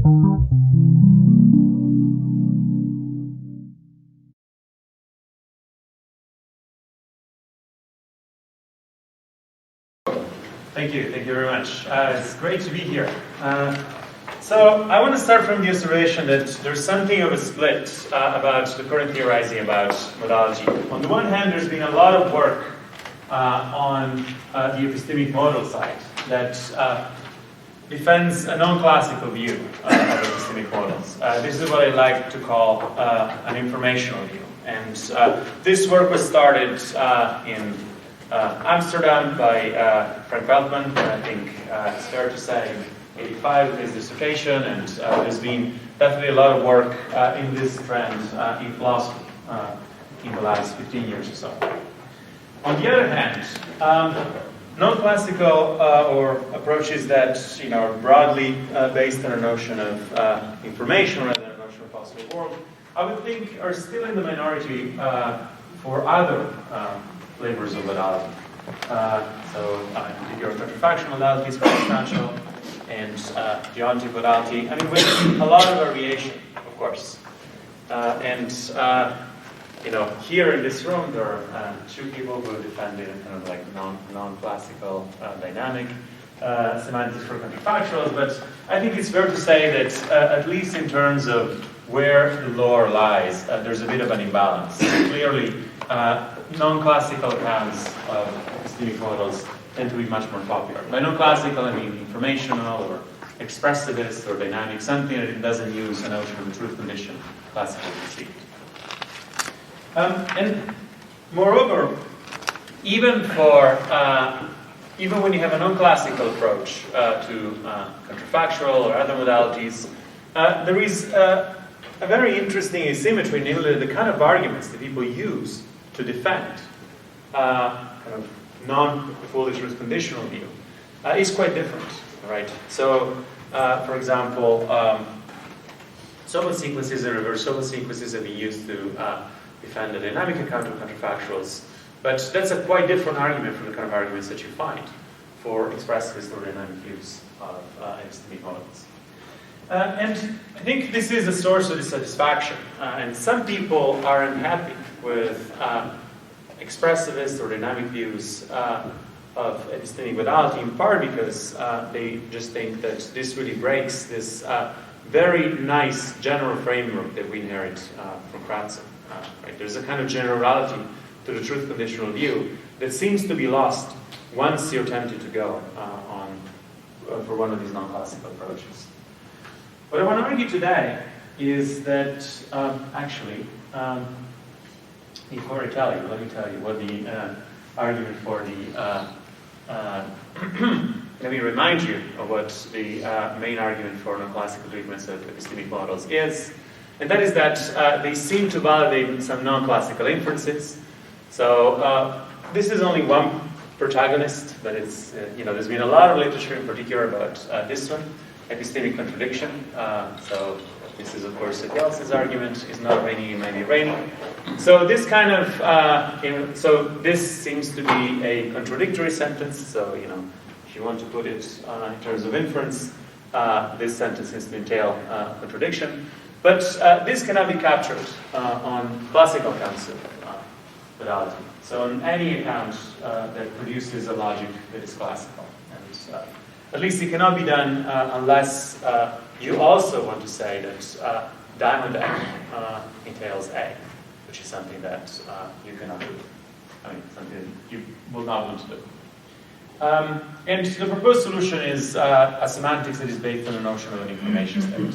Thank you very much. It's great to be here. So I want to start from the observation that there's something of a split about the current theorizing about modality. On the one hand, there's been a lot of work on the epistemic modal side that defends a non-classical view of epistemic modals. This is what I like to call an informational view. And this work was started in Amsterdam by Frank Veltman. I think it's fair to say in '85 with his dissertation, and there's been definitely a lot of work in this trend in philosophy in the last 15 years or so. On the other hand, non-classical or approaches that are broadly based on a notion of information rather than a notion of possible world, I would think are still in the minority for other flavors of modality. So in particular, counterfactual modalities, for example, and geometry modality. I mean, with a lot of variation, of course. Here in this room, there are two people who defended kind of like non-classical dynamic semantics for counterfactuals, but I think it's fair to say that at least in terms of where the lore lies, there's a bit of an imbalance. Clearly, non-classical accounts of epistemic models tend to be much more popular. By non-classical, I mean informational or expressivist or dynamic, something that doesn't use a notion of a truth condition classically received. And moreover, even when you have a non-classical approach to counterfactual or other modalities, there is a very interesting asymmetry, namely the kind of arguments that people use to defend kind of non-fully truth conditional view is quite different, right? So, for example, Sobel sequences and reverse Sobel sequences have been used to defend the dynamic account of counterfactuals, but that's a quite different argument from the kind of arguments that you find for expressivist or dynamic views of epistemic models. And I think this is a source of dissatisfaction, and some people are unhappy with expressivist or dynamic views of epistemic modality, in part because they just think that this really breaks this very nice general framework that we inherit from Kratzer. Right? There's a kind of generality to the truth conditional view that seems to be lost once you're tempted to go for one of these non-classical approaches. What I want to argue today is that before I tell you, let me tell you what the argument for the let me remind you of what the main argument for non-classical treatments of epistemic models is, and that is that they seem to validate some non-classical inferences. So this is only one protagonist, but it's there's been a lot of literature in particular about this one, epistemic contradiction. So this is, of course, Yalcin's argument: is not raining, it may be raining. So this kind of so this seems to be a contradictory sentence. So if you want to put it in terms of inference, this sentence seems to entail contradiction. But this cannot be captured on classical accounts of modality. So on any account that produces a logic that is classical, and at least it cannot be done unless you also want to say that diamond A entails A, which is something that you cannot do. I mean, something you will not want to do. And the proposed solution is a semantics that is based on the notion of an information state.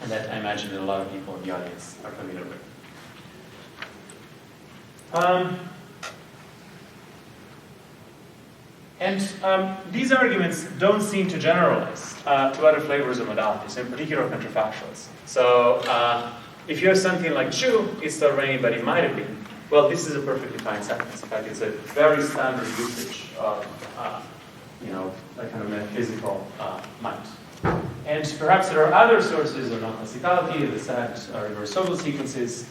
And that I imagine that a lot of people in the audience are familiar with. These arguments don't seem to generalize to other flavors of modalities, in particular counterfactuals. So if you have something like true, it's not raining, but it might have been. Well, this is a perfectly fine sentence. In fact, it's a very standard usage of a kind of metaphysical might. And perhaps there are other sources of non-classicality, as I said, reverse Sobel sequences.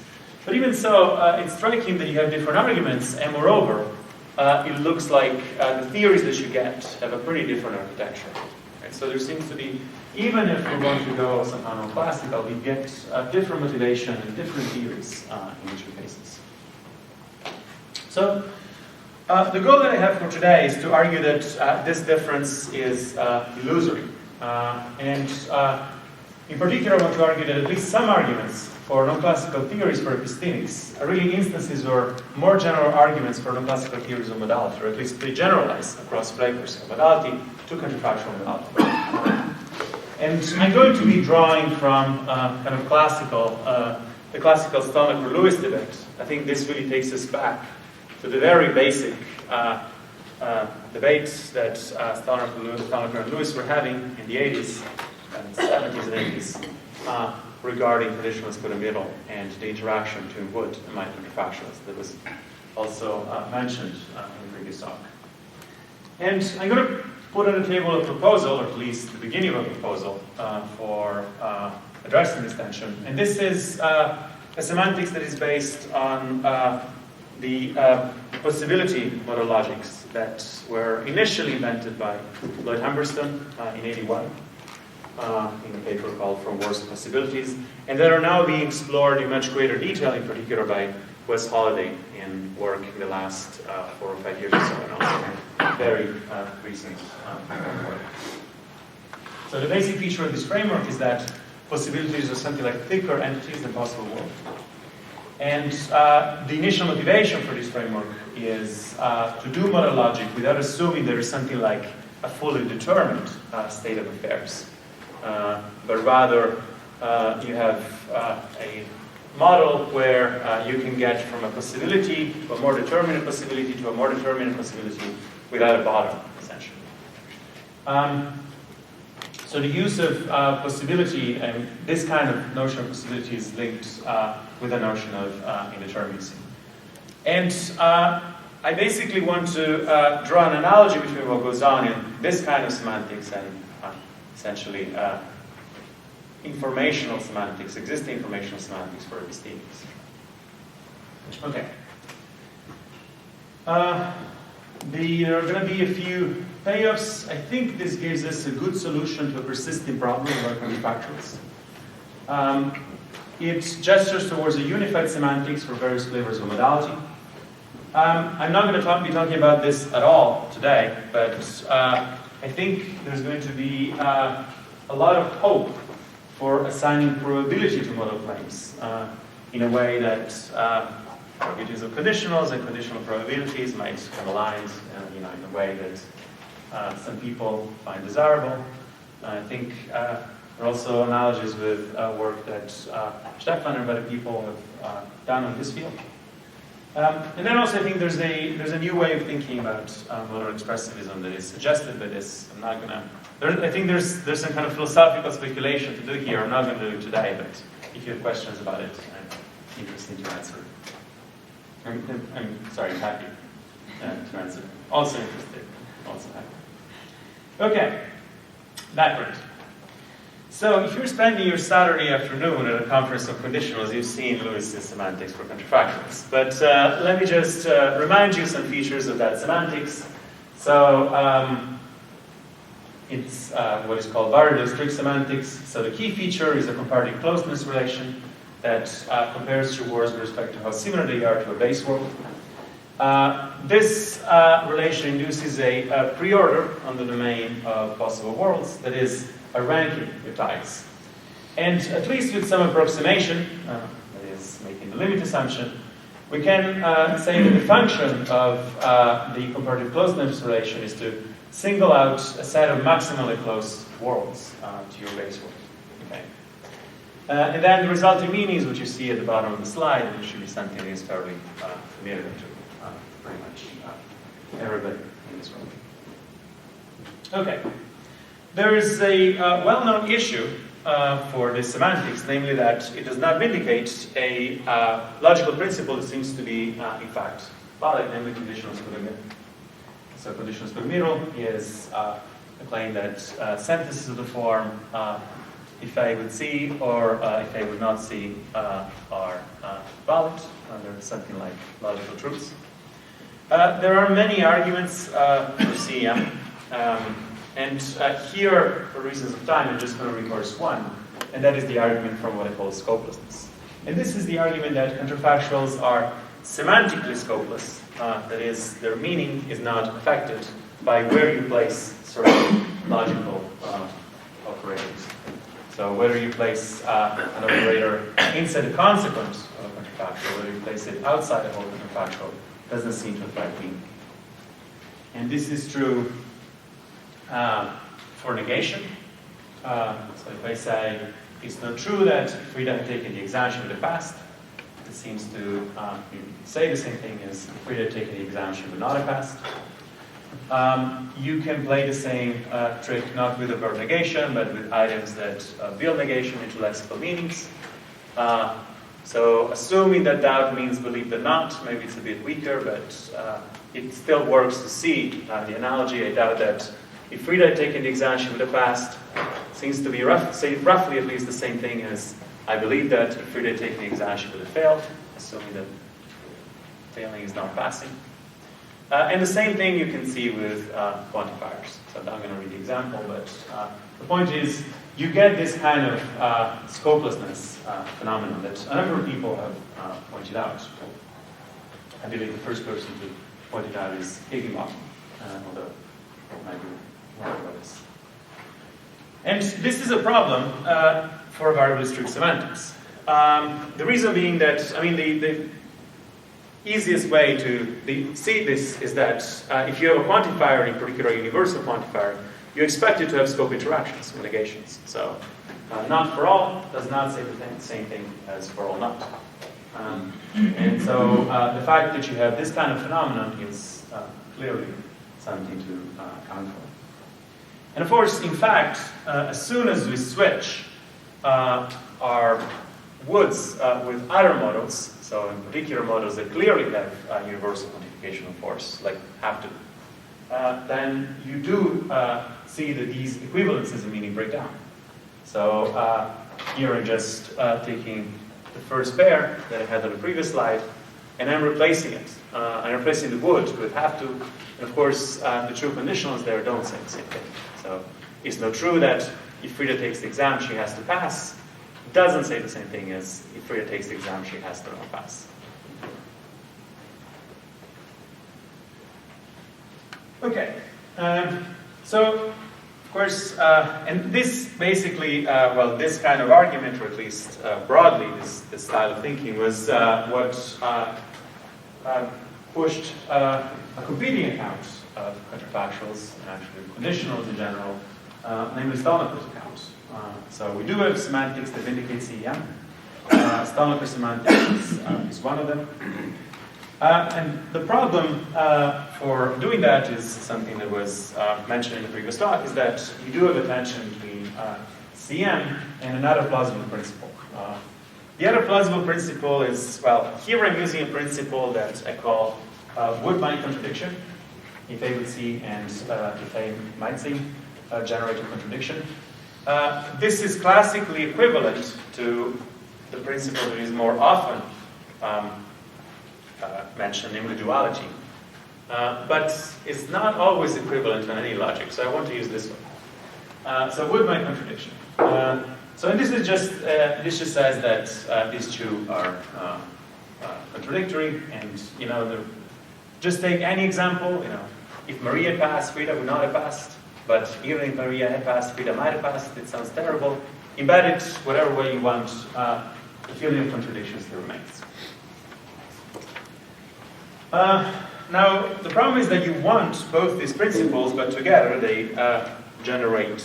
But even so, it's striking that you have different arguments, and moreover, it looks like the theories that you get have a pretty different architecture. Right? So there seems to be, even if we want to go somehow non-classical, we get different motivation and different theories in each of the cases. So the goal that I have for today is to argue that this difference is illusory. And in particular, I want to argue that at least some arguments for non-classical theories for epistemics are really instances or more general arguments for non-classical theories of modality, or at least they generalize across flavors of modality to counterfactual modality. And I'm going to be drawing from kind of classical, the classical Stonecker-Lewis debate. I think this really takes us back to the very basic debates that Stonecker and Lewis were having in the 80s, and 70s and 80s regarding conditional excluded middle and the interaction between Wood and my counterfactuals that was also mentioned in the previous talk. And I'm going to put on the table a proposal, or at least the beginning of a proposal, for addressing this tension. And this is a semantics that is based on the possibility modal logics that were initially invented by Lloyd Humberstone in '81 in a paper called From Worst Possibilities, and that are now being explored in much greater detail, in particular by Wes Holliday in work in the last 4 or 5 years or so, and also very recent work. So the basic feature of this framework is that possibilities are something like thicker entities than possible worlds. And the initial motivation for this framework is to do modal logic without assuming there is something like a fully determined state of affairs. But rather, you have a model where you can get from a possibility to a more determinate possibility to a more determinate possibility without a bottom, essentially. So the use of possibility, and this kind of notion of possibility is linked with the notion of indeterminacy. And I basically want to draw an analogy between what goes on in this kind of semantics and essentially informational semantics, existing informational semantics for epistemics. Okay. There are going to be a few payoffs. I think this gives us a good solution to a persisting problem about counterfactuals. It gestures towards a unified semantics for various flavors of modality. I'm not going to be talking about this at all today, but I think there's going to be a lot of hope for assigning probability to modal claims in a way that probabilities of conditionals and conditional probabilities might come aligned in a way that some people find desirable. I think there are also analogies with work that Stefan and other people have done on this field. And then also I think there's a new way of thinking about modal expressivism that is suggested by this. I'm not gonna. I think there's some kind of philosophical speculation to do here. I'm not going to do it today, but if you have questions about it, I'm interested to answer. I'm happy to answer. Also interested. Also happy. Okay, background. So if you're spending your Saturday afternoon at a conference of conditionals, you've seen Lewis's semantics for counterfactuals. But let me just remind you some features of that semantics. So it's what is called variable strict semantics. So the key feature is a comparative closeness relation that compares two words with respect to how similar they are to a base word. This relation induces a pre-order on the domain of possible worlds, that is, a ranking with types. And at least with some approximation, that is, making the limit assumption, we can say that the function of the comparative closeness relation is to single out a set of maximally close worlds to your base world. Okay. And then the resulting meaning is what you see at the bottom of the slide, and it should be something that is fairly familiar to pretty much everybody in this room. Okay. There is a well-known issue for this semantics, namely that it does not vindicate a logical principle that seems to be, in fact, valid, namely conditional excluded middle. So conditional excluded middle is a claim that sentences of the form if A would C or if A would not C are valid under something like logical truths. There are many arguments for CEM. And here, for reasons of time, I'm just going to rehearse one, and that is the argument from what I call scopelessness. And this is the argument that counterfactuals are semantically scopeless. That is, their meaning is not affected by where you place certain logical operators. So whether you place an operator inside the consequent of a counterfactual, whether you place it outside the whole counterfactual, doesn't seem to affect meaning. And this is true for negation. So if I say, it's not true that Frida had taken the exam with the past, it seems to say the same thing as Frida had taken the exam with not a past. You can play the same trick not with the verb negation, but with items that build negation into lexical meanings. So assuming that doubt means believe that not, maybe it's a bit weaker, but it still works to see the analogy. I doubt that if Frida had taken the exam with the past, seems to be roughly at least the same thing as I believe that if Frida had taken the exam she would have failed, assuming that failing is not passing. And the same thing you can see with quantifiers. So I'm not going to read the example, but the point is you get this kind of scopelessness phenomenon that a number of people have pointed out. I believe the first person to point it out is Higginbotham, although maybe one of others. And this is a problem for variable strict semantics. The reason being that, I mean, the easiest way to see this is that if you have a quantifier, in particular a universal quantifier, you expect it to have scope interactions with negations. So not for all does not say the same thing as for all not. And so the fact that you have this kind of phenomenon is clearly something to account for. And of course, in fact, as soon as we switch our woods with other models, so in particular models that clearly have universal quantification of force, like have to, then you do see that these equivalences in meaning break down. So here I'm just taking the first pair that I had on the previous slide, and I'm replacing it. I'm replacing the would with have to, and of course the true conditionals there don't say the same thing. So it's not true that if Frida takes the exam she has to pass. It doesn't say the same thing as if Frida takes the exam she has to not pass. Okay, so of course, and this basically, well, this kind of argument, or at least broadly, this style of thinking was what pushed a competing account of counterfactuals, and actually conditionals in general, namely Stalnaker's account. So we do have semantics that vindicate CEM. Stalnaker semantics is one of them. And the problem for doing that is something that was mentioned in the previous talk, is that you do have a tension between CM and another plausible principle. The other plausible principle is, well, here I'm using a principle that I call would-might contradiction. If A would C and if A might C generate a contradiction. This is classically equivalent to the principle that is more often mentioned, namely duality. But it's not always equivalent in any logic, so I want to use this one. So would-might contradiction. And this is just, this just says that these two are contradictory, and just take any example. If Maria had passed, Frida would not have passed. But even if Maria had passed, Frida might have passed. It sounds terrible. Embed it whatever way you want. The feeling of contradiction still remains. Now, the problem is that you want both these principles, but together they generate,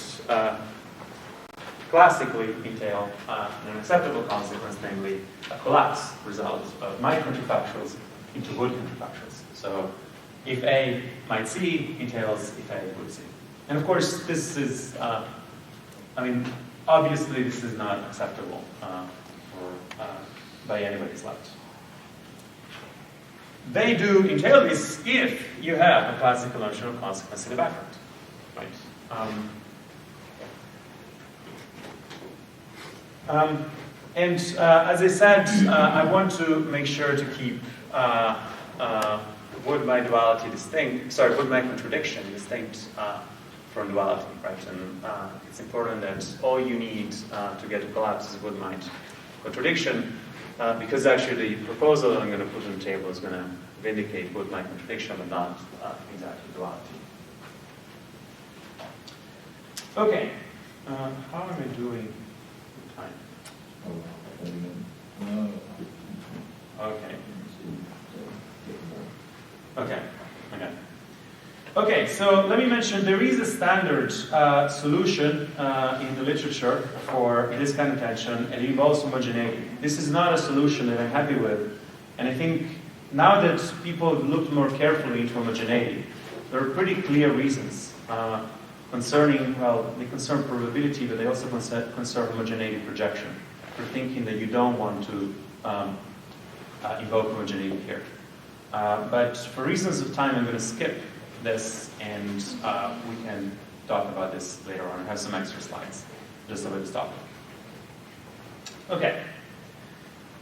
classically entail an acceptable consequence, namely a collapse result of might counterfactuals into would counterfactuals. So if A might C entails if A would C. And of course, this is, obviously this is not acceptable by anybody's light. They do entail this if you have a classical notion of consequence in the background, right? And as I said, I want to make sure to keep would-might duality distinct, would-might contradiction distinct from duality, right? And it's important that all you need to get to collapse is Wood-Might contradiction, because actually the proposal that I'm going to put on the table is going to vindicate Wood-Might contradiction, but not exactly duality. Okay, how am I doing in time? Okay, so let me mention there is a standard solution in the literature for this kind of tension, and it involves homogeneity. This is not a solution that I'm happy with, and I think now that people have looked more carefully into homogeneity, there are pretty clear reasons concerning, well, they concern probability, but they also concern homogeneity projection, for thinking that you don't want to invoke homogeneity here. But for reasons of time, I'm going to skip this, and we can talk about this later on. I have some extra slides just about this topic. Okay,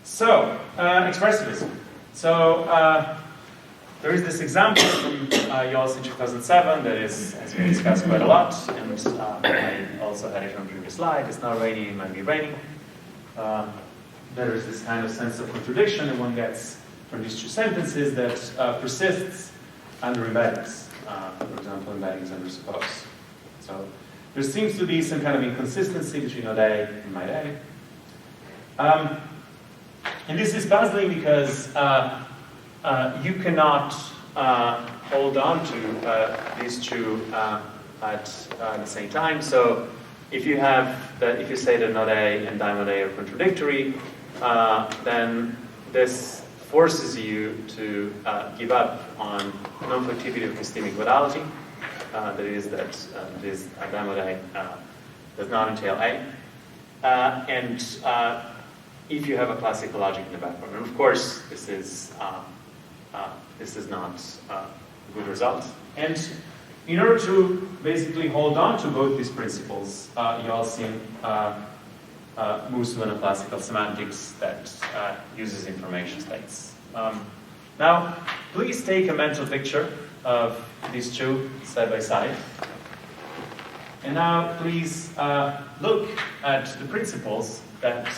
so expressivism. So there is this example from Yalcin 2007 that is, has been discussed quite a lot, and I also had it on the previous slide. It's not raining, it might be raining. There is this kind of sense of contradiction that one gets from these two sentences that persists under embeddings. For example, embeddings under suppose. So there seems to be some kind of inconsistency between node A and might A. And this is puzzling because you cannot hold on to these two at the same time. So if you say that node A and dimode A are contradictory, then this forces you to give up on non-productivity of epistemic modality. That is that this dimode A does not entail A. And if you have a classical logic in the background. And of course, this is not a good result. And in order to basically hold on to both these principles, Yalcin moves to a classical semantics that uses information states. Now, please take a mental picture of these two side by side. And now, please look at the principles that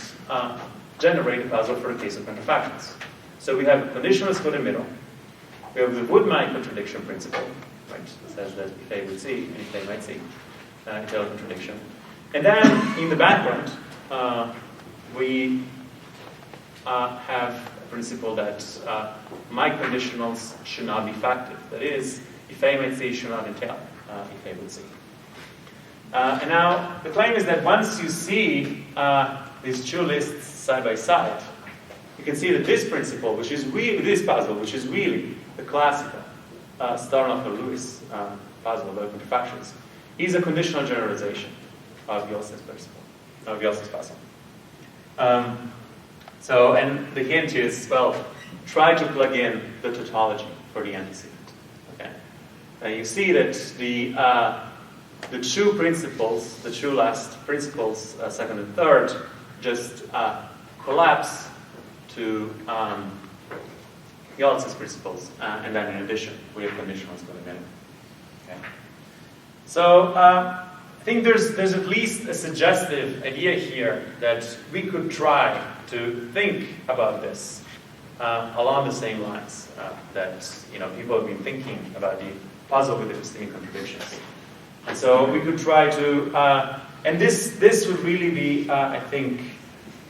generate a puzzle for the case of counterfactuals. So we have a conditional code in the middle. We have the Wood-Might contradiction principle, right? It says that if A would C, and if A might C, entail contradiction. And then in the background, we have a principle that my conditionals should not be factive. That is, if A might C, should not entail if A would C. And now the claim is that once you see these two lists side by side, you can see that this principle, which is really this puzzle, which is really the classical Starnoff-Lewis puzzle about counterfactuals, is a conditional generalization of Yalcin's principle, of Yalcin's puzzle. So, and the hint is, well, try to plug in the tautology for the antecedent. Okay, and you see that the two principles, the two last principles, second and third, just collapse to Yalcin's principles, and then in addition, we have conditionals going in. Okay. So I think there's at least a suggestive idea here that we could try to think about this along the same lines that people have been thinking about the puzzle with epistemic contradictions. And so we could try to, and this would really be, I think,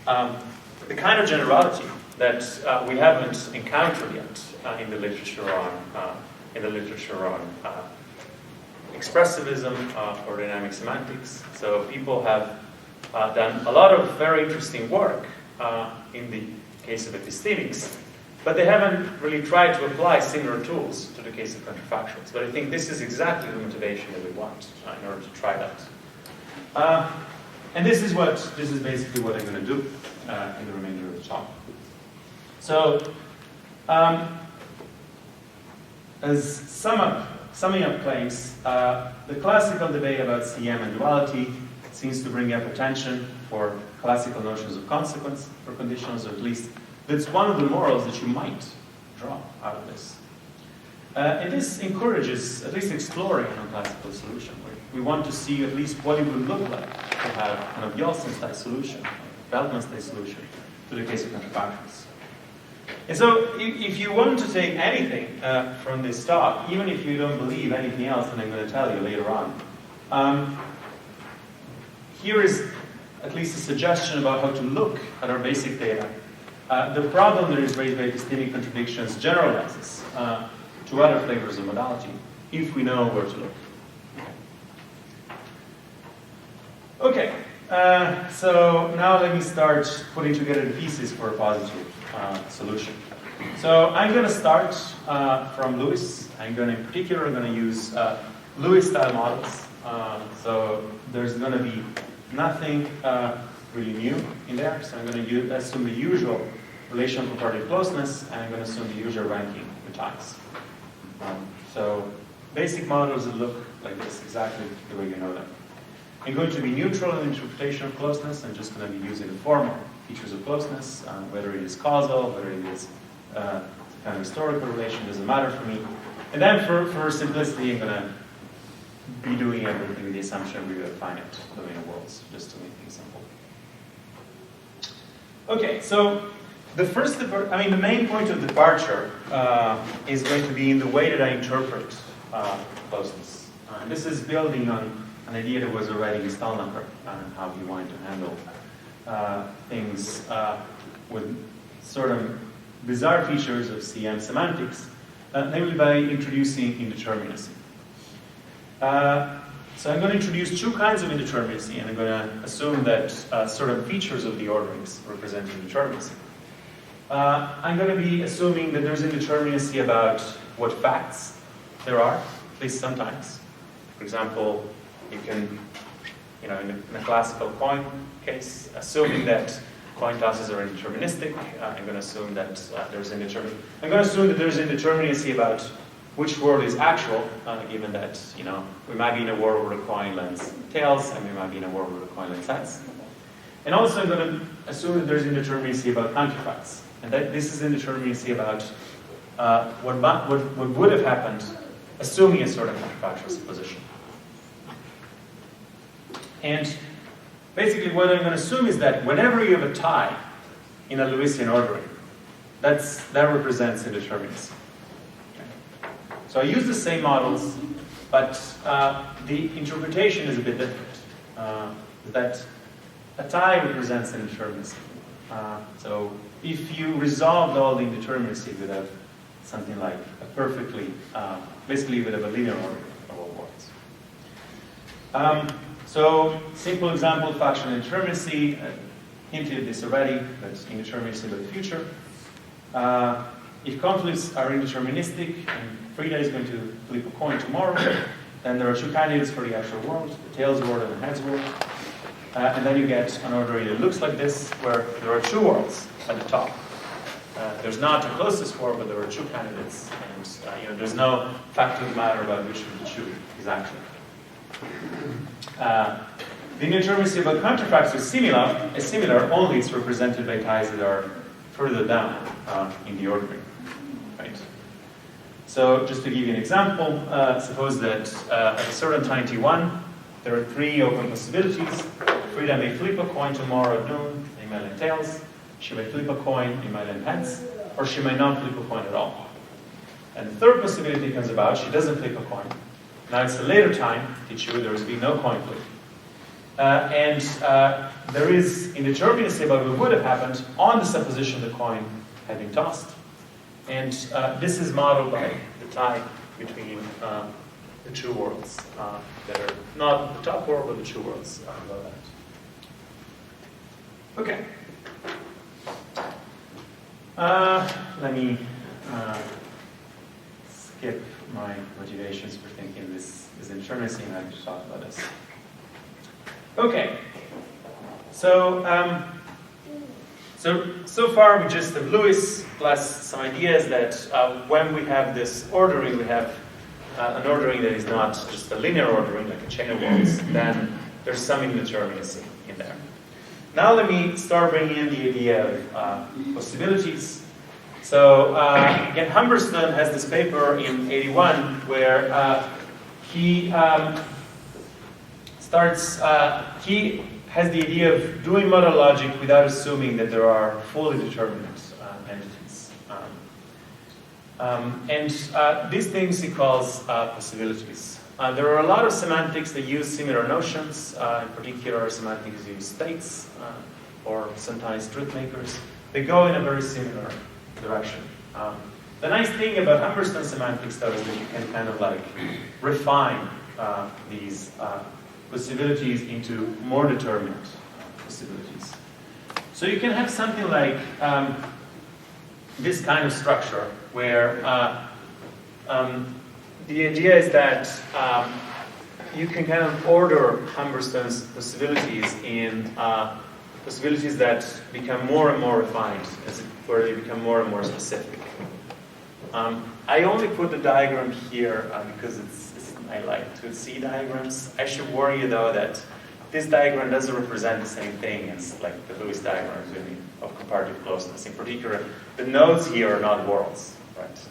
the kind of generality that we haven't encountered yet in the literature on expressivism or dynamic semantics. So people have done a lot of very interesting work in the case of epistemics, but they haven't really tried to apply similar tools to the case of counterfactuals. But I think this is exactly the motivation that we want in order to try that. And this is basically what I'm going to do in the remainder of the talk. So, as summing up claims, the classical debate about CM and duality seems to bring up attention for classical notions of consequence for conditionals, or at least that's one of the morals that you might draw out of this. And this encourages at least exploring a non-classical solution, where we want to see at least what it would look like to have kind of Yalcin-style solution, Feldman-style solution to the case of counterfactuals. And so if you want to take anything from this talk, even if you don't believe anything else that I'm going to tell you later on, here is at least a suggestion about how to look at our basic data. The problem that is raised by epistemic contradictions generalizes to other flavors of modality, if we know where to look. Okay, so now let me start putting together the pieces for a positive solution. So I'm going to start from Lewis. I'm going to use Lewis-style models. So there's going to be nothing really new in there. So I'm going to assume the usual relational comparative closeness, and I'm going to assume the usual ranking with ties. So basic models that look like this, exactly the way you know them. I'm going to be neutral in interpretation of closeness. I'm just going to be using the formal features of closeness, whether it is causal, whether it is kind of historical relation, doesn't matter for me. And then for simplicity, I'm going to be doing everything with the assumption we will finite linear worlds, just to make things simple. Okay, so the main point of departure is going to be in the way that I interpret closeness. And this is building on an idea that was already in Stahlnacher and how he wanted to handle things with sort of bizarre features of CM semantics, namely by introducing indeterminacy. So I'm going to introduce two kinds of indeterminacy, and I'm going to assume that certain features of the orderings represent indeterminacy. I'm going to be assuming that there's indeterminacy about what facts there are, at least sometimes. For example, you can, in a classical coin case, assuming that coin tosses are indeterministic, I'm going to assume that there's indeterminacy about which world is actual, given that we might be in a world where the coin lends tails, and we might be in a world where the coin lends heads. And also, I'm going to assume that there's indeterminacy about counterfacts, and that this is indeterminacy about what would have happened, assuming a certain counterfactual supposition. And basically, what I'm going to assume is that whenever you have a tie in a Lewisian ordering, that represents indeterminacy. Okay. So I use the same models, but the interpretation is a bit different. That a tie represents indeterminacy. So if you resolved all the indeterminacy, you would have something like a perfectly, basically you would have a linear order of all worlds. So, simple example, factional indeterminacy. Hinted at this already, but indeterminacy about the future. If conflicts are indeterministic, and Frida is going to flip a coin tomorrow, then there are two candidates for the actual world, the tails world and the heads world. And then you get an ordering that looks like this, where there are two worlds at the top. There's not a closest world, but there are two candidates, and there's no fact of the matter about which of the two is actual. The indeterminacy about counterfacts is similar, only it's represented by ties that are further down in the ordering. Right? So just to give you an example, suppose that at a certain time t1, there are three open possibilities. Frida may flip a coin tomorrow at noon, in may lend tails. She may flip a coin, in may lend heads, or she may not flip a coin at all. And the third possibility comes about, she doesn't flip a coin. Now it's a later time, t2, there has been no coin flip. And there is indeterminacy about what would have happened on the supposition the coin had been tossed. And this is modeled by the tie between the two worlds that are not the top world, but the two worlds below that. Okay. Let me skip my motivations for thinking this is indeterminacy, and I have to talk about this. Okay. So far we just have Lewis plus some ideas that when we have this ordering, we have an ordering that is not just a linear ordering like a chain of worlds, then there's some indeterminacy in there. Now let me start bringing in the idea of possibilities. So again, Humberstone has this paper in '81 where he he has the idea of doing modal logic without assuming that there are fully determinate entities. These things he calls possibilities. There are a lot of semantics that use similar notions. In particular, semantics use states or sometimes truth makers. They go in a very similar direction. The nice thing about Humberstone semantics, though, is that you can kind of like refine these possibilities into more determinate possibilities. So you can have something like this kind of structure where the idea is that you can kind of order Humberstone's possibilities in possibilities that become more and more refined, where they become more and more specific. I only put the diagram here because I like to see diagrams. I should warn you, though, that this diagram doesn't represent the same thing as like the Lewis diagram really of comparative closeness. In particular, the nodes here are not worlds, right?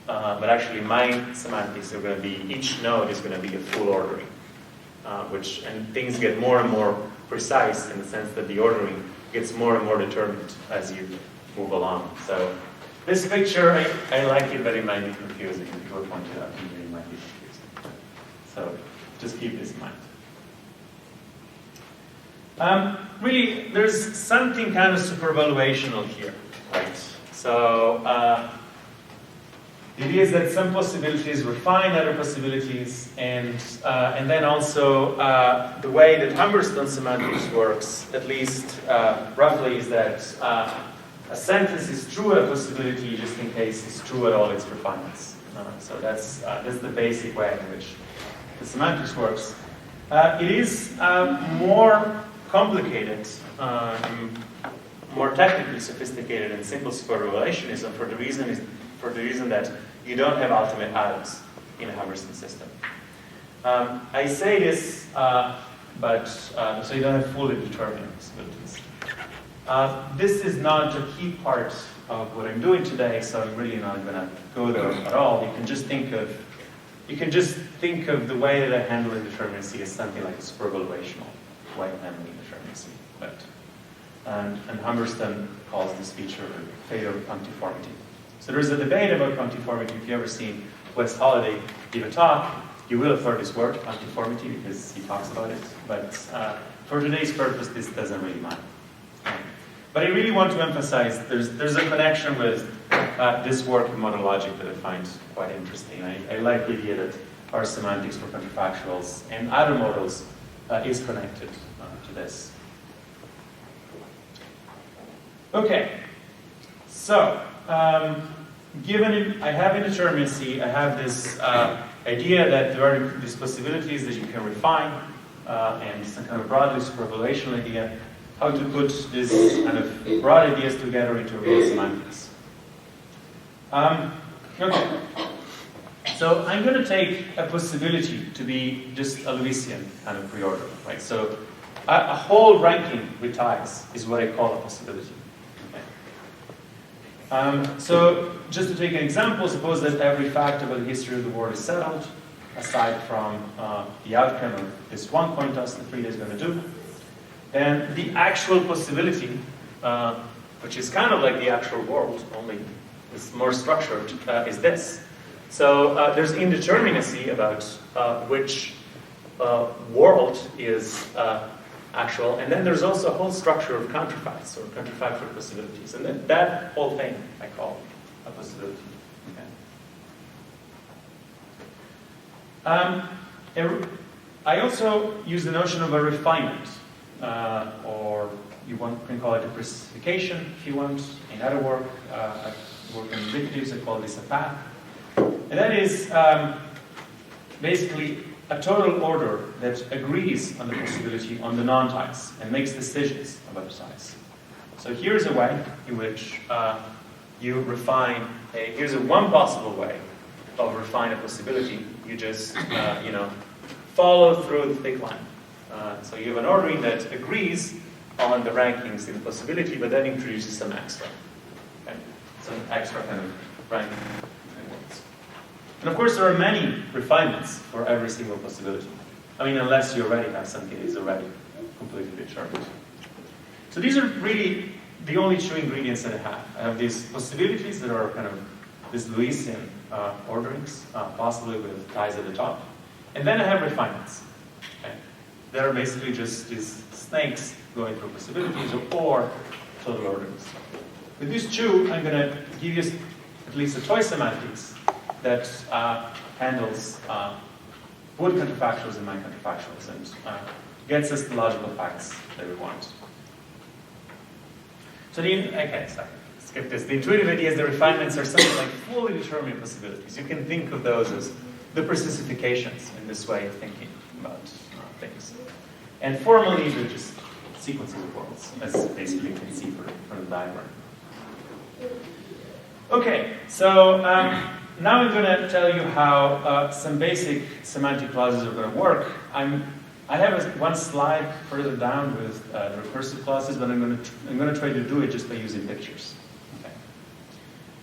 But actually, my semantics are going to be, each node is going to be a full ordering, and things get more and more precise in the sense that the ordering gets more and more determined as you move along. So this picture, I like it, but it might be confusing. If you were pointed out, it might be confusing. So just keep this in mind. Really, there's something kind of supervaluational here, right? So the idea is that some possibilities refine other possibilities, and then also the way that Humberstone semantics works, at least roughly, is that a sentence is true at a possibility just in case it's true at all its refinements. So that's the basic way in which the semantics works. It is more complicated, more technically sophisticated and simple superrelationism for the reason that you don't have ultimate atoms in a Humberstone system. I say this, but so you don't have fully determinate possibilities. This is not a key part of what I'm doing today, so I'm really not going to go there at all. You can just think of the way that I handle indeterminacy as something like a supervaluational way of handling indeterminacy. And Humberstone calls this feature fatal contiformity. So there's a debate about contiformity. If you've ever seen Wes Holiday give a talk, you will have heard this word, contiformity, because he talks about it. But for today's purpose, this doesn't really matter. But I really want to emphasize there's a connection with this work in modal logic that I find quite interesting. I like the idea that our semantics for counterfactuals and other models is connected to this. Okay, so given I have indeterminacy, I have this idea that there are these possibilities that you can refine, and some kind of broadly supervaluational idea, how to put these kind of broad ideas together into real semantics. Okay, so I'm going to take a possibility to be just a Lewisian kind of preorder, right? So a whole ranking with ties is what I call a possibility. So just to take an example, suppose that every fact about the history of the world is settled, aside from the outcome of this one coin toss that Frida is going to do. Then the actual possibility, which is kind of like the actual world, only it's more structured, is this. So there's indeterminacy about which world is actual, and then there's also a whole structure of counterfacts or counterfactual possibilities, and then that whole thing I call a possibility. Okay. I also use the notion of a refinement, or you can call it a precisification if you want. In other work, I work on indicatives, I call this a path. And that is basically a total order that agrees on the possibility on the non-ties and makes decisions about the ties. So here's a way in which you refine here's one possible way of refine a possibility. You just follow through the thick line. So you have an ordering that agrees on the rankings in the possibility, but then introduces some extra. Okay? Some extra kind of ranking. And of course, there are many refinements for every single possibility. I mean, unless you already have something that is already completely determined. So these are really the only two ingredients that I have. I have these possibilities that are kind of these Lewisian orderings, possibly with ties at the top. And then I have refinements. Okay? They're basically just these snakes going through possibilities or total orderings. With these two, I'm going to give you at least a toy semantics that handles both counterfactuals and non-counterfactuals and gets us the logical facts that we want. So skip this. The intuitive idea is the refinements are something like fully determined possibilities. You can think of those as the personifications in this way of thinking about things. And formally, they're just sequences of worlds, as basically you can see from the diagram. Okay, so now I'm going to tell you how some basic semantic clauses are going to work. I have one slide further down with the recursive clauses, but I'm going to try to do it just by using pictures. Okay.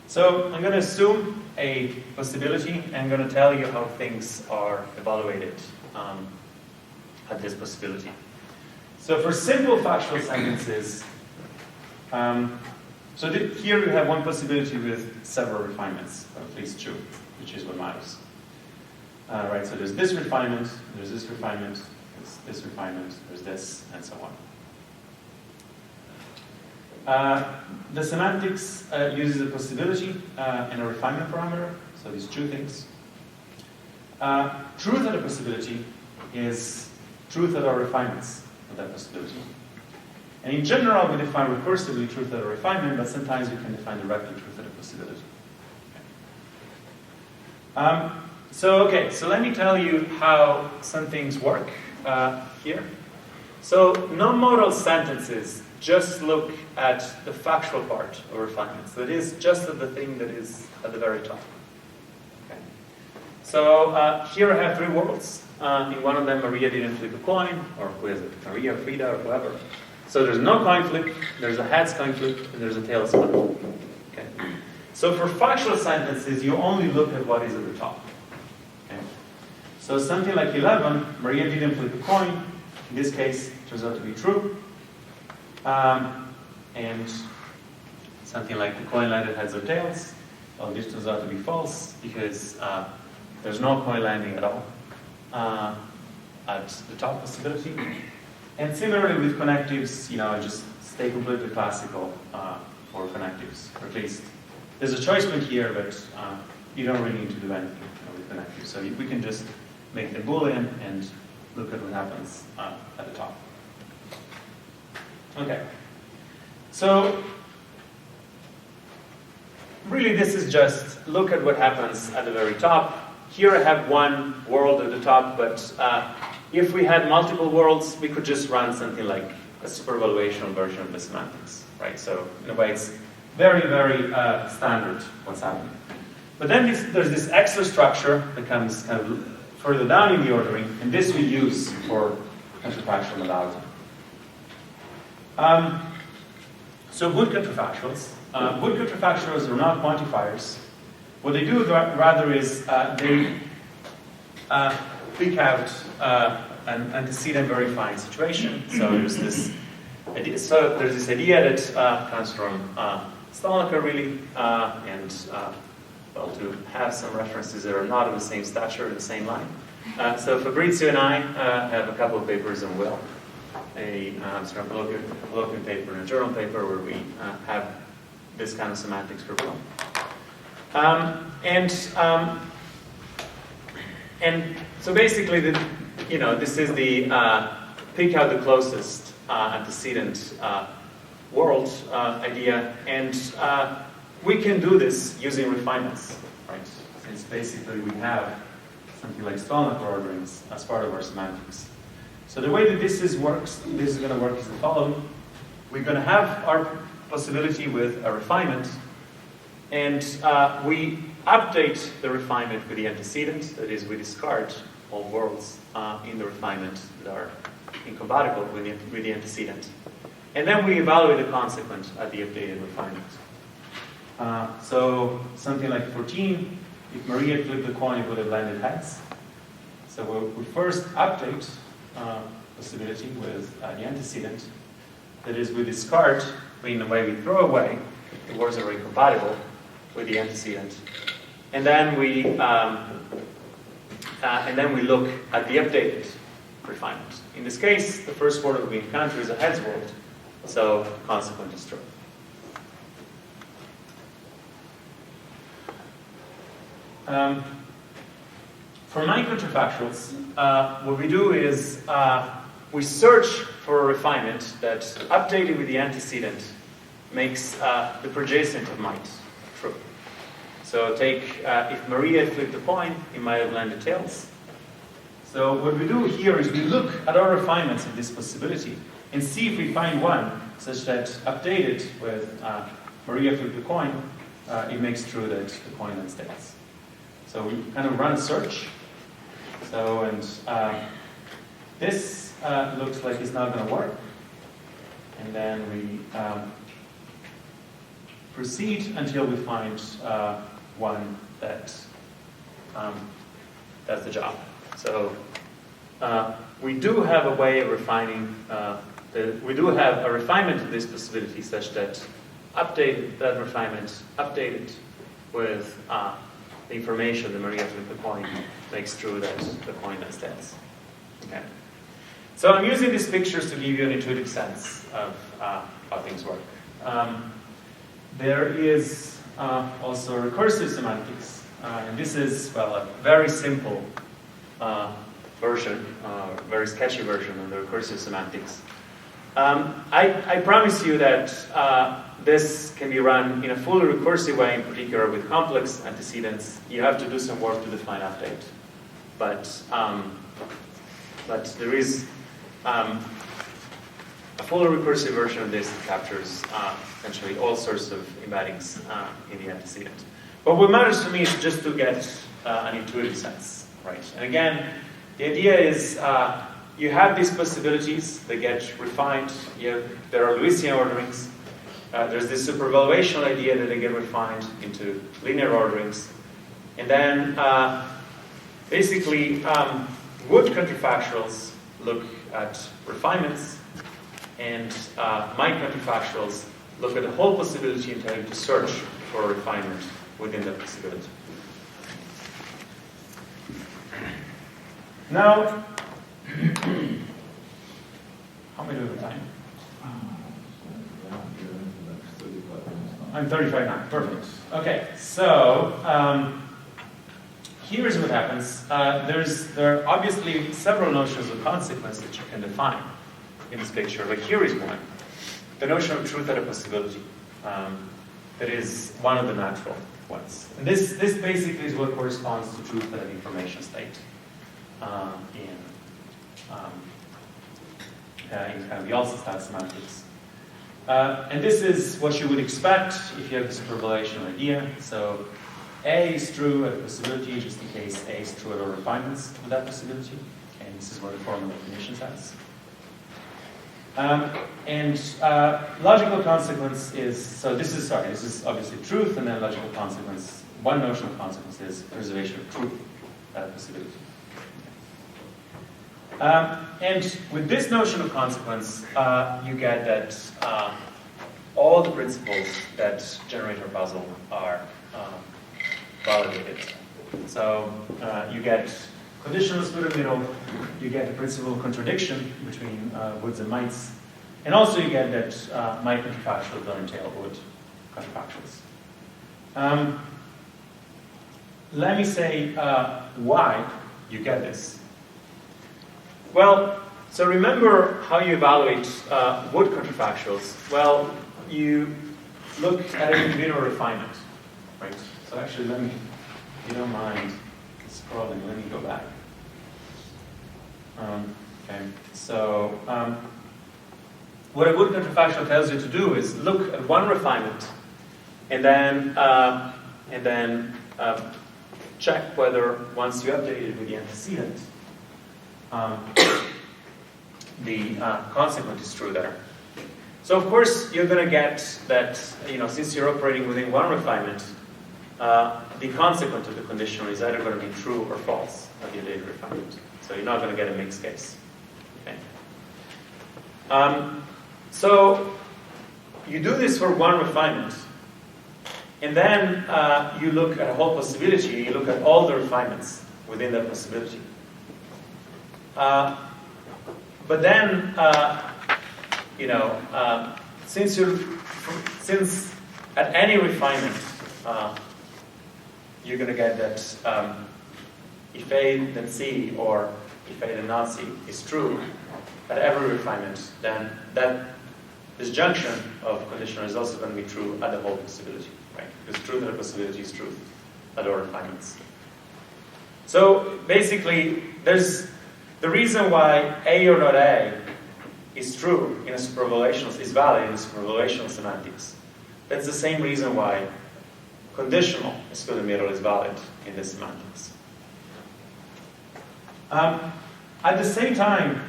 So I'm going to assume a possibility, and I'm going to tell you how things are evaluated at this possibility. So for simple factual sentences, here you have one possibility with several refinements, or at least two, which is what matters. Right, so there's this refinement, there's this refinement, there's this refinement, there's this, and so on. The semantics uses a possibility and a refinement parameter, so these two things. Truth at a possibility is truth at our refinements of that possibility. And in general, we define recursively truth at a refinement, but sometimes we can define directly truth at a possibility. Okay. So let me tell you how some things work here. So non-modal sentences just look at the factual part of refinements. That is, just at the thing that is at the very top. Okay. So here I have three worlds. In one of them, Maria didn't flip a coin, or who is it? Maria, Frida, or whoever. So there's no coin flip, there's a heads coin flip, and there's a tails coin flip. Okay. So for factual sentences, you only look at what is at the top. Okay. So something like 11, Maria didn't flip a coin. In this case, it turns out to be true. And something like the coin landed heads or tails. Well, this turns out to be false because there's no coin landing at all at the top possibility. And similarly with connectives, just stay completely classical for connectives. Or at least there's a choice point here, but you don't really need to do anything with connectives. So we can just make them Boolean and look at what happens at the top. Okay. So really this is just look at what happens at the very top. Here I have one world at the top, but if we had multiple worlds, we could just run something like a supervaluation version of the semantics, right? So in a way, it's very, very standard what's happening. But then there's this extra structure that comes kind of further down in the ordering, and this we use for counterfactual modality. So good counterfactuals. Good counterfactuals are not quantifiers. What they do rather is they pick out an antecedent verifying situation. So there's this idea that comes from Stalnaker really, and to have some references that are not of the same stature in the same line. So Fabrizio and I have a couple of papers on will, a colloquium paper and a journal paper where we have this kind of semantics for will. And so basically, this is the pick out the closest antecedent world idea, and we can do this using refinements, right? Since basically we have something like Stalnaker orderings as part of our semantics. So the way that this is going to work is the following: we're going to have our possibility with a refinement. And we update the refinement with the antecedent. That is, we discard all worlds in the refinement that are incompatible with the antecedent. And then we evaluate the consequent at the updated refinement. So something like 14, if Maria flipped the coin, it would have landed heads. So we first update possibility with the antecedent. That is, we discard, in a way we throw away the words that are incompatible with the antecedent. And then we look at the updated refinement. In this case, the first word that we encounter is a heads word, so consequent is true. For my counterfactuals, what we do is we search for a refinement that, updated with the antecedent, makes the projacent of might true. So take, if Maria flipped a coin, it might have landed tails. So what we do here is we look at our refinements of this possibility and see if we find one such that, updated with Maria flipped a coin, it makes true that the coin lands tails. So we kind of run a search. So, and this looks like it's not going to work. And then we proceed until we find one that does the job. So we do have a way of refining, we do have a refinement of this possibility such that that refinement updated with the information that Maria flipped the coin makes true that the coin has tails. Okay. So I'm using these pictures to give you an intuitive sense of how things work. There is also recursive semantics, and this is, well, a very simple version, very sketchy version of the recursive semantics. I promise you that this can be run in a fully recursive way, in particular with complex antecedents. You have to do some work to define update. But there is a fully recursive version of this that captures essentially all sorts of embeddings in the antecedent. But what matters to me is just to get an intuitive sense, right? And again, the idea is you have these possibilities that get refined. There are Lewisian orderings. There's this supervaluation idea that they get refined into linear orderings. And then basically, Wood counterfactuals look at refinements, and my counterfactuals look at the whole possibility and tell you to search for a refinement within that possibility. Now, how many do we have time? I'm 35 now. Perfect. Okay, so here's what happens. There are obviously several notions of consequence that you can define in this picture, but here is one. The notion of truth at a possibility. That is one of the natural ones. And this basically is what corresponds to truth at an information state in kind of Yalcin-style semantics. And this is what you would expect if you have this supervaluation idea. So A is true at a possibility, just in case A is true at all refinements of that possibility. Okay, and this is where the formal definition says. Logical consequence is, so this is obviously truth, and then logical consequence. One notion of consequence is preservation of truth at a possibility. And with this notion of consequence, you get that all the principles that generate our puzzle are validated. So you get conditional split middle, you get the principle of contradiction between woods and mites, and also you get that my counterfactual will entail wood counterfactuals. Let me say why you get this. Well, so remember how you evaluate wood counterfactuals. Well, you look at an individual refinement, right? So actually, let me, if you don't mind scrolling, let me go back. Okay, so what a wood counterfactual tells you to do is look at one refinement, and then check whether once you update it with the antecedent, the consequent is true there. So of course you're going to get that, since you're operating within one refinement, the consequent of the conditional is either going to be true or false. of your data refinement. So you're not going to get a mixed case. Okay. So you do this for one refinement, and then you look at a whole possibility. You look at all the refinements within that possibility. But then, since at any refinement you're going to get that if A then C or if A then not C is true at every refinement, then that disjunction of conditional is also going to be true at the whole possibility, right? Because truth at a possibility is truth at all refinements. So basically, there's the reason why A or not A is true in a superrelational is valid in a superrelational semantics. That's the same reason why conditional excluded modal is valid in the semantics. At the same time,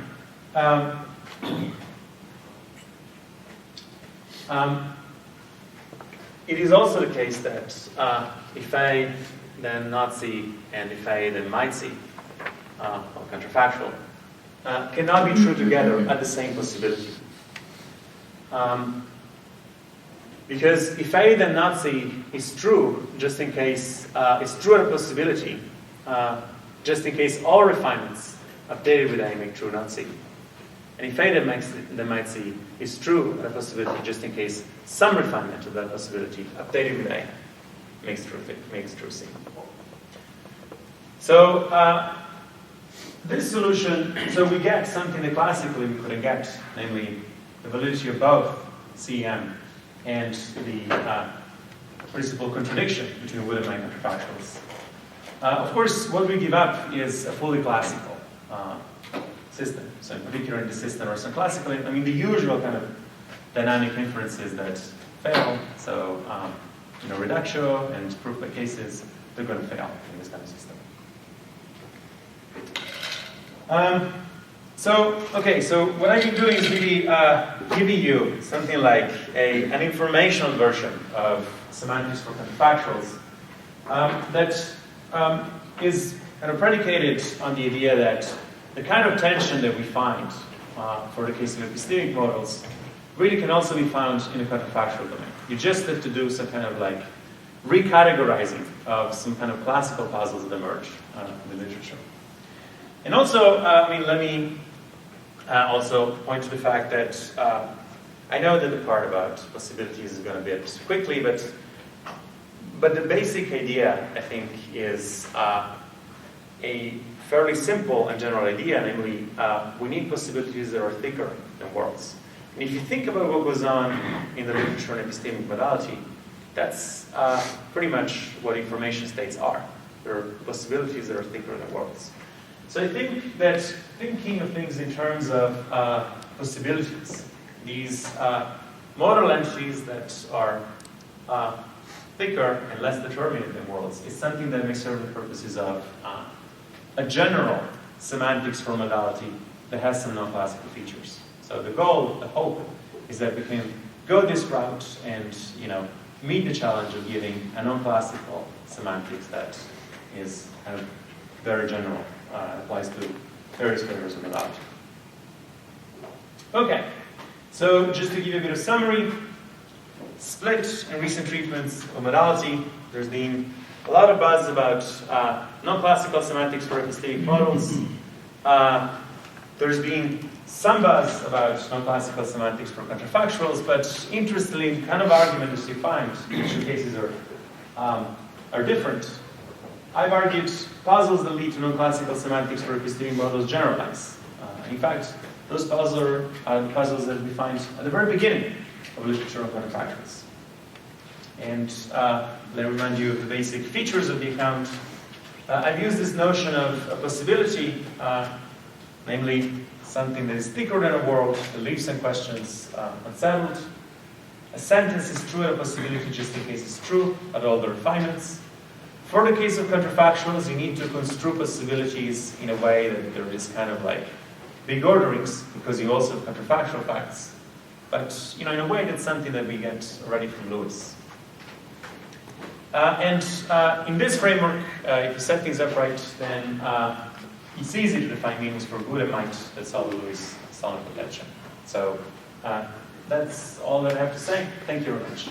it is also the case that if A then not C and if A then might C, or counterfactual, cannot be true together at the same possibility. Because if A then not C is true, just in case, is true at a possibility, just in case all refinements updated with A make true not C. And if A then might C is true at a possibility, just in case some refinement of that possibility updated with A makes true C. So this solution, so we get something that classically we couldn't get, namely the validity of both CM and the principal contradiction between Wood and my counterfactuals. Of course, what we give up is a fully classical system. So in particular in the system or some classical, I mean the usual kind of dynamic inferences that fail. So reductio and proof by cases, they're going to fail in this kind of system. So what I've been doing is really giving you something like an informational version of semantics for counterfactuals that is kind of predicated on the idea that the kind of tension that we find for the case of epistemic models really can also be found in the counterfactual domain. You just have to do some kind of like recategorizing of some kind of classical puzzles that emerge in the literature. And also, let me also point to the fact that I know that the part about possibilities is going to be a bit quickly, but the basic idea, I think, is a fairly simple and general idea, namely, we need possibilities that are thicker than worlds. And if you think about what goes on in the literature and epistemic modality, that's pretty much what information states are. There are possibilities that are thicker than worlds. So I think that thinking of things in terms of possibilities, these modal entities that are thicker and less determinate than worlds, is something that may serve the purposes of a general semantics for modality that has some non-classical features. So the goal, the hope, is that we can go this route and meet the challenge of giving a non-classical semantics that is kind of very general. Applies to various flavors of modality. Okay, so just to give you a bit of summary, split in recent treatments of modality. There's been a lot of buzz about non-classical semantics for epistemic models. There's been some buzz about non-classical semantics for counterfactuals, but interestingly, the kind of arguments you find in each cases are different. I've argued puzzles that lead to non-classical semantics for epistemic models generalize. In fact, those puzzles are the puzzles that we find at the very beginning of literature on counterfactuals. And let me remind you of the basic features of the account. I've used this notion of a possibility, namely something that is thicker than a world, that leaves some questions unsettled. A sentence is true at a possibility just in case it's true at all the refinements. For the case of counterfactuals, you need to construe possibilities in a way that there is kind of like big orderings, because you also have counterfactual facts. But in a way that's something that we get already from Lewis. In this framework, if you set things up right, then it's easy to define meanings for good and might that solve Lewis solid potential. So that's all that I have to say. Thank you very much.